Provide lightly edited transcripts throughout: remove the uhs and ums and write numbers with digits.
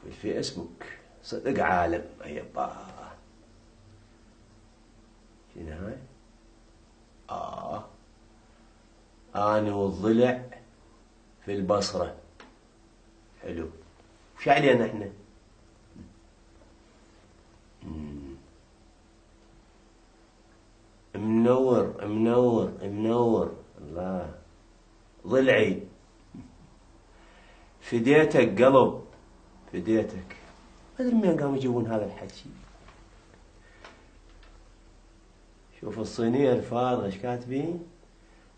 الفيسبوك صدق عالم. يبا شنو هاي؟ أنا والضلع في البصرة. حلو. وش علينا احنا؟ منور منور منور. الله ضلعي فديتك قلب، فديتك. ما ادري من قاموا يجيبون هذا الحكي. شوف الصينية الفارغة ايش كاتبين؟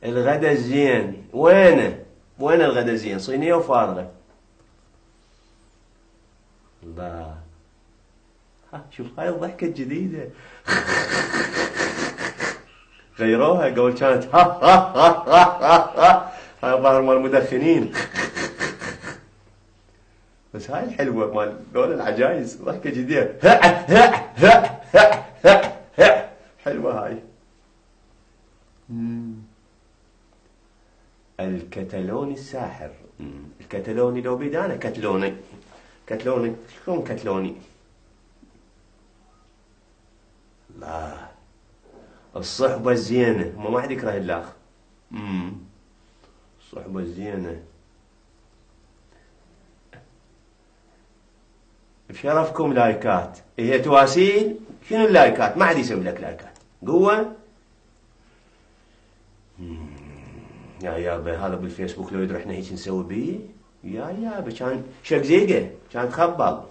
الغدا الزين. وينه؟ وين الغدا الزين؟ صينية وفارغة. الله. شوف هاي الضحكة الجديدة. غيروها. قبل كانت هاي الظاهر مال المدخنين. بس هاي الحلوة مال دول العجايز. ضحكة جديدة. حلوة هاي. الكتالوني الساحر. الكتالوني لو بيد انا كتلوني. كتلوني شلون كتلوني؟ لا الصحبة الزينة. ما حد يكره الاخ. الصحبة الزينة. بشرفكم لايكات. هي تواسيل. شنو اللايكات؟ ما حد يسوي لك لايكات. قوة. يا يابا هذا بالفيسبوك لو يدري احنا هيك نسوي بيه. يا يابا كان شقزيقه، كان تخبل.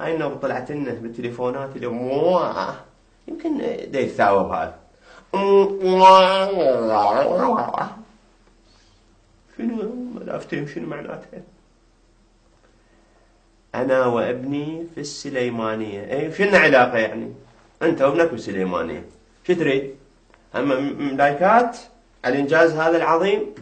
هاي النوب طلعت لنا بالتليفونات اللي يمكن دا يتثاوب هذا. شنو ملافتين شنو معناتها؟ انا وابني في السليمانية. اي شنو علاقة يعني؟ انت وابنك بالسليمانية شو تريد؟ هم لايكات على الانجاز هذا العظيم.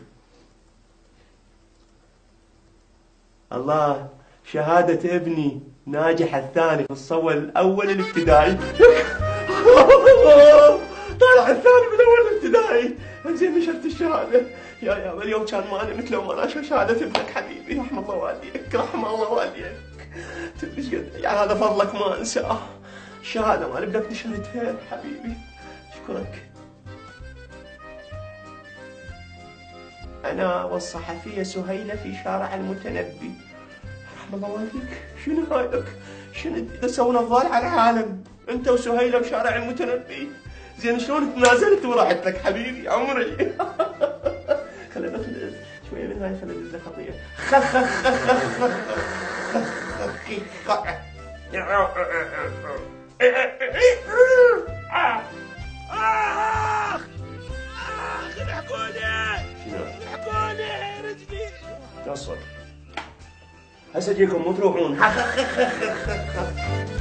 الله شهادة ابني ناجح الثاني في الصف الاول الابتدائي. طالع الثاني من اول الابتدائي. زين نشرت الشهادة. يا اليوم كان مالي مثل ما نشر شهادة ابنك حبيبي. رحم الله والديك رحم الله والديك. تدري قد يعني هذا فضلك ما انساه. الشهادة مال ابنك نشرتها حبيبي. اشكرك. أنا والصحفية سهيلة في شارع المتنبي. رحم الله والديك. شنو هايك؟ شنو تسوون الضال على العالم؟ أنت وسهيلة بشارع المتنبي. زين شلون تنازلت ورحت لك حبيبي عمري؟ خلينا ناخذ شوية من هاي. خلينا ندز خطية. الحقوني رجلي. تصل هسه جيكم مو تروحون.